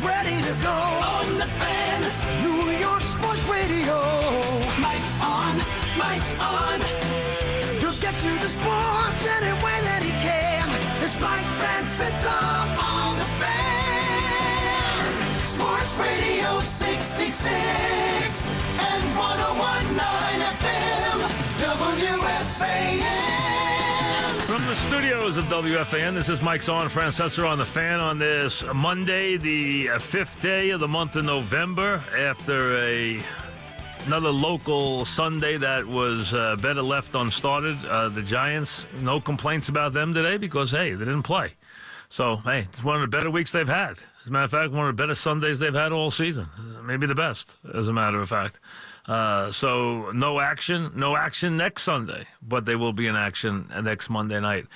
ready to go. On the Fan, New York Sports Radio. Mike's on, Mike's on. He'll get you the sports any way that he can. It's Mike Francesa on the Fan. Sports Radio 66 and 101.9 FM, WFAN. From the studios of WFAN, this is Mike's on, Francesa on the Fan on this Monday, the 5th day of the month of November, after another local Sunday that was better left unstarted. The Giants, no complaints about them today because, hey, they didn't play. So, hey, it's one of the better weeks they've had. As a matter of fact, one of the better Sundays they've had all season. Maybe the best, as a matter of fact. So no action next Sunday, but they will be in action next Monday night.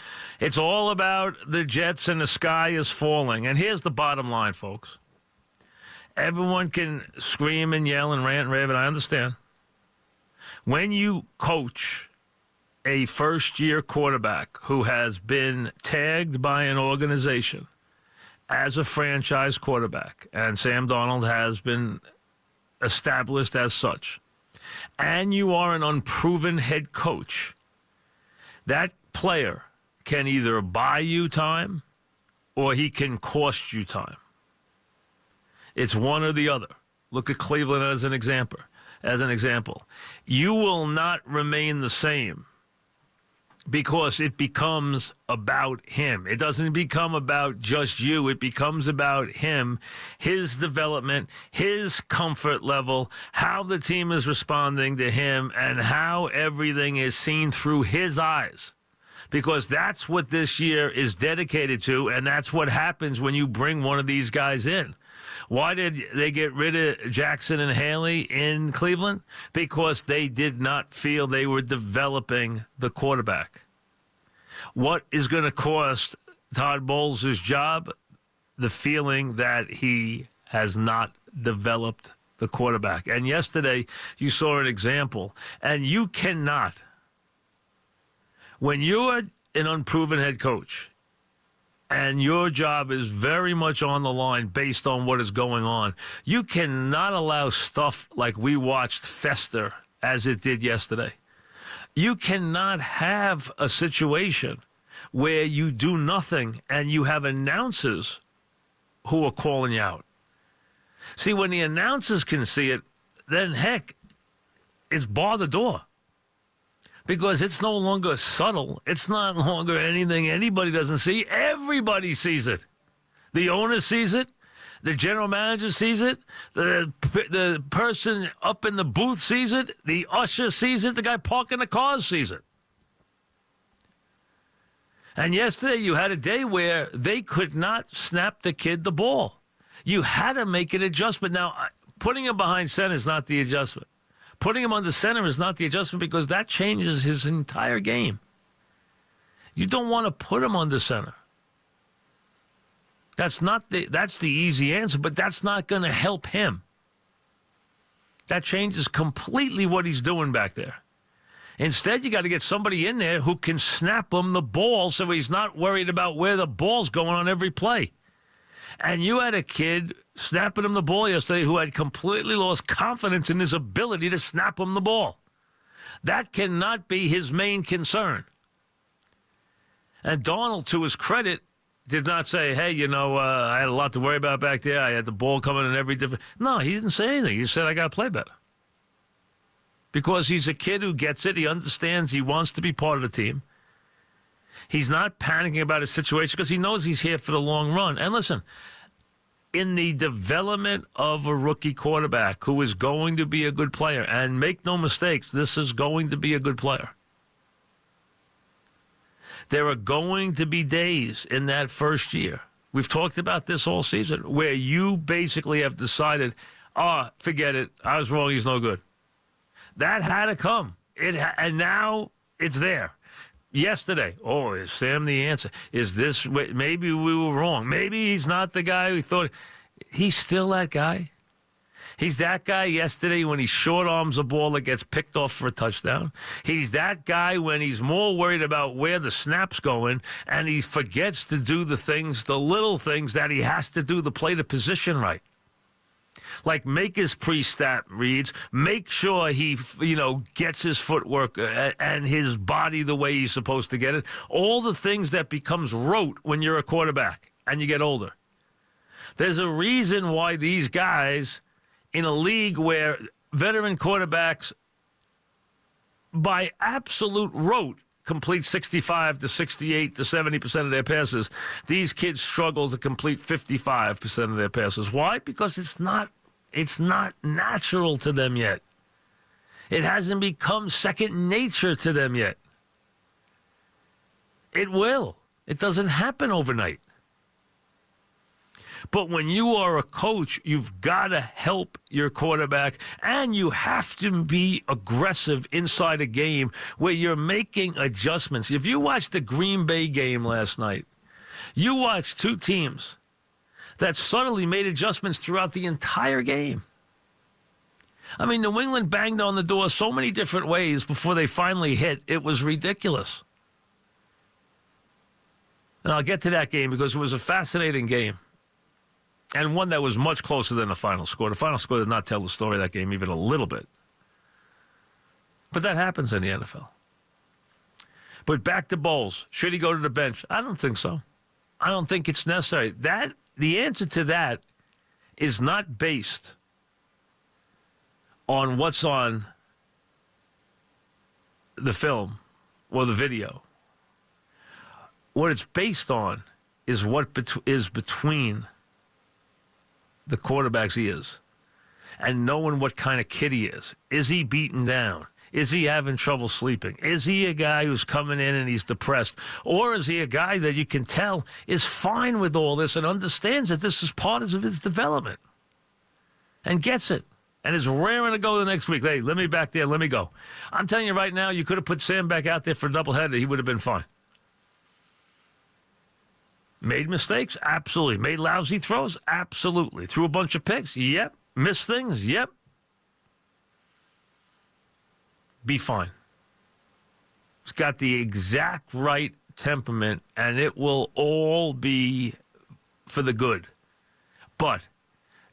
It's all about the Jets and the sky is falling. And here's the bottom line, folks. Everyone can scream and yell and rant and rave, and I understand. When you coach a first-year quarterback who has been tagged by an organization as a franchise quarterback, and Sam Darnold has been established as such, and you are an unproven head coach, that player can either buy you time or he can cost you time. It's one or the other. Look at Cleveland as an example. You will not remain the same because it becomes about him. It doesn't become about just you. It becomes about him, his development, his comfort level, how the team is responding to him, and how everything is seen through his eyes. Because that's what this year is dedicated to, and that's what happens when you bring one of these guys in. Why did they get rid of Jackson and Haley in Cleveland? Because they did not feel they were developing the quarterback. What is going to cost Todd Bowles' job? The feeling that he has not developed the quarterback. And yesterday, you saw an example. And you cannot, when you're an unproven head coach, and your job is very much on the line based on what is going on, you cannot allow stuff like we watched fester as it did yesterday. You cannot have a situation where you do nothing and you have announcers who are calling you out. See, when the announcers can see it, then heck, it's bar the door. Because it's no longer subtle. It's not longer anything anybody doesn't see. Everybody sees it. The owner sees it. The general manager sees it. The person up in the booth sees it. The usher sees it. The guy parking the cars sees it. And yesterday you had a day where they could not snap the kid the ball. You had to make an adjustment. Now, putting him behind center is not the adjustment. Putting him under center is not the adjustment because that changes his entire game. You don't want to put him under center. That's the easy answer, but that's not going to help him. That changes completely what he's doing back there. Instead, you got to get somebody in there who can snap him the ball so he's not worried about where the ball's going on every play. And you had a kid snapping him the ball yesterday who had completely lost confidence in his ability to snap him the ball. That cannot be his main concern. And Darnold, to his credit, did not say, hey, I had a lot to worry about back there. I had the ball coming in every different... No, he didn't say anything. He said, I got to play better. Because he's a kid who gets it. He understands he wants to be part of the team. He's not panicking about his situation because he knows he's here for the long run. And listen, in the development of a rookie quarterback who is going to be a good player, and make no mistakes, this is going to be a good player. There are going to be days in that first year, we've talked about this all season, where you basically have decided, forget it, I was wrong, he's no good. That had to come. And now it's there. Yesterday, is Sam the answer? Is this, maybe we were wrong. Maybe he's not the guy we thought. He's still that guy. He's that guy yesterday when he short arms a ball that gets picked off for a touchdown. He's that guy when he's more worried about where the snap's going and he forgets to do the things, the little things that he has to do to play the position right. Like make his pre-snap reads, make sure he, gets his footwork and his body the way he's supposed to get it. All the things that becomes rote when you're a quarterback and you get older. There's a reason why these guys in a league where veteran quarterbacks, by absolute rote, complete 65 to 68 to 70% of their passes, these kids struggle to complete 55% of their passes. Why? Because it's not natural to them yet. It hasn't become second nature to them yet. It will. It doesn't happen overnight. But when you are a coach, you've got to help your quarterback, and you have to be aggressive inside a game where you're making adjustments. If you watched the Green Bay game last night, you watched two teams that subtly made adjustments throughout the entire game. I mean, New England banged on the door so many different ways before they finally hit. It was ridiculous. And I'll get to that game because it was a fascinating game. And one that was much closer than the final score. The final score did not tell the story of that game even a little bit. But that happens in the NFL. But back to Bowles. Should he go to the bench? I don't think so. I don't think it's necessary. The answer to that is not based on what's on the film or the video. What it's based on is what is between the quarterback's ears and knowing what kind of kid he is. Is he beaten down? Is he having trouble sleeping? Is he a guy who's coming in and he's depressed? Or is he a guy that you can tell is fine with all this and understands that this is part of his development and gets it and is raring to go the next week? Hey, let me back there. Let me go. I'm telling you right now, you could have put Sam back out there for a doubleheader. He would have been fine. Made mistakes? Absolutely. Made lousy throws? Absolutely. Threw a bunch of picks? Yep. Missed things? Yep. Be fine. He's got the exact right temperament, and it will all be for the good. But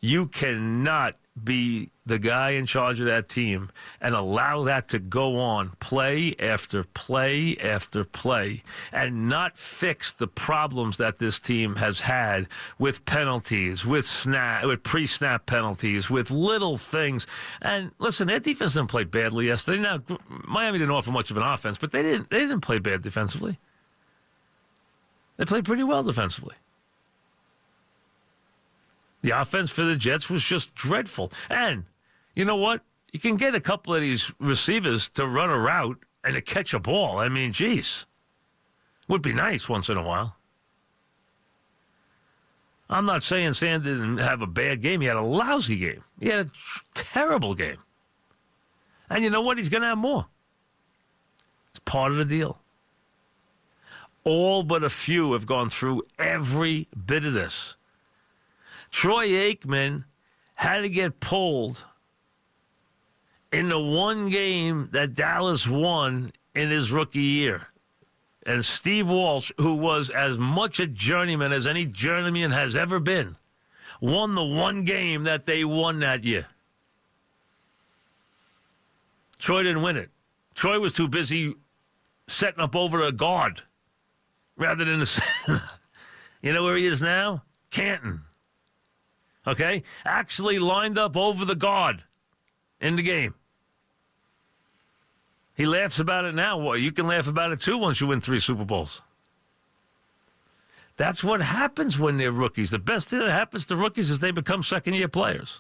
you cannot be the guy in charge of that team and allow that to go on play after play after play and not fix the problems that this team has had with penalties, with pre-snap penalties, with little things. And listen, their defense didn't play badly yesterday. Now, Miami didn't offer much of an offense, but they didn't play bad defensively. They played pretty well defensively. The offense for the Jets was just dreadful. And you know what? You can get a couple of these receivers to run a route and to catch a ball. I mean, geez. Would be nice once in a while. I'm not saying Sam didn't have a bad game. He had a lousy game. He had a terrible game. And you know what? He's going to have more. It's part of the deal. All but a few have gone through every bit of this. Troy Aikman had to get pulled in the one game that Dallas won in his rookie year. And Steve Walsh, who was as much a journeyman as any journeyman has ever been, won the one game that they won that year. Troy didn't win it. Troy was too busy setting up over a guard rather than you know where he is now? Canton. Okay? Actually lined up over the guard in the game. He laughs about it now. Well, you can laugh about it too once you win 3 Super Bowls. That's what happens when they're rookies. The best thing that happens to rookies is they become second-year players.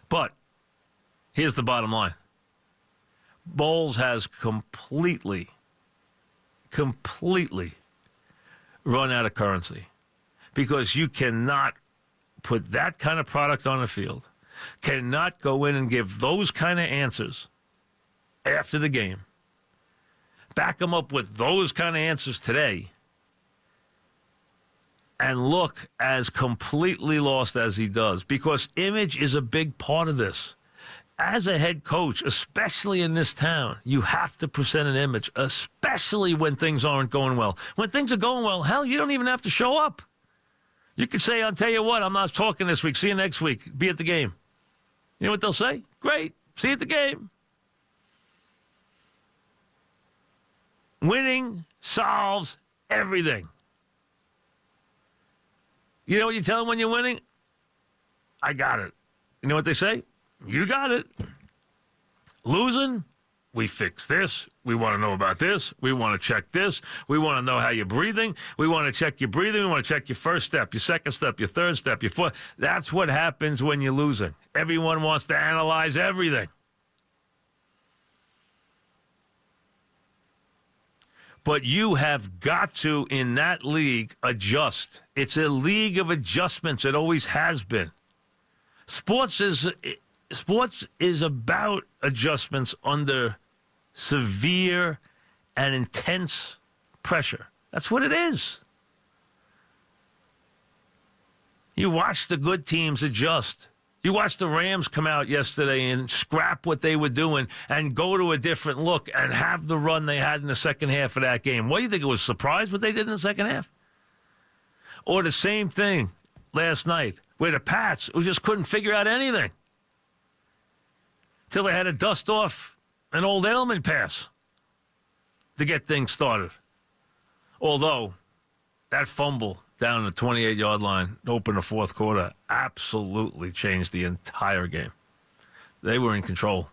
But here's the bottom line. Bowles has completely run out of currency. Because you cannot put that kind of product on the field, cannot go in and give those kind of answers after the game, back them up with those kind of answers today, and look as completely lost as he does, because image is a big part of this. As a head coach, especially in this town, you have to present an image, especially when things aren't going well. When things are going well, hell, you don't even have to show up. You could say, I'll tell you what, I'm not talking this week. See you next week. Be at the game. You know what they'll say? Great. See you at the game. Winning solves everything. You know what you tell them when you're winning? I got it. You know what they say? You got it. Losing, we fix this. We want to know about this. We want to check this. We want to know how you're breathing. We want to check your breathing. We want to check your first step, your second step, your third step, your fourth. That's what happens when you're losing. Everyone wants to analyze everything. But you have got to, in that league, adjust. It's a league of adjustments. It always has been. Sports is about adjustments under severe and intense pressure. That's what it is. You watch the good teams adjust. You watched the Rams come out yesterday and scrap what they were doing and go to a different look and have the run they had in the second half of that game. What do you think? It was a surprise what they did in the second half? Or the same thing last night where the Pats, who just couldn't figure out anything till they had to dust off an old Edelman pass to get things started. Although that fumble down the 28-yard line to open the fourth quarter absolutely changed the entire game. They were in control.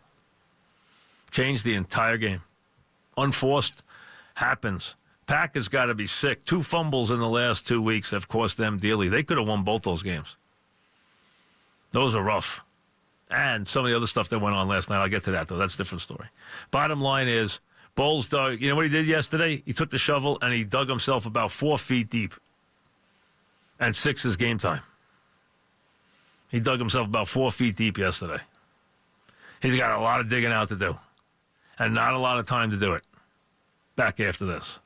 Changed the entire game. Unforced happens. Packers got to be sick. 2 fumbles in the last 2 weeks have cost them dearly. They could have won both those games. Those are rough. And some of the other stuff that went on last night, I'll get to that, though. That's a different story. Bottom line is, Bowles dug, you know what he did yesterday? He took the shovel and he dug himself about 4 feet deep. And 6 is game time. He dug himself about 4 feet deep yesterday. He's got a lot of digging out to do. And not a lot of time to do it. Back after this.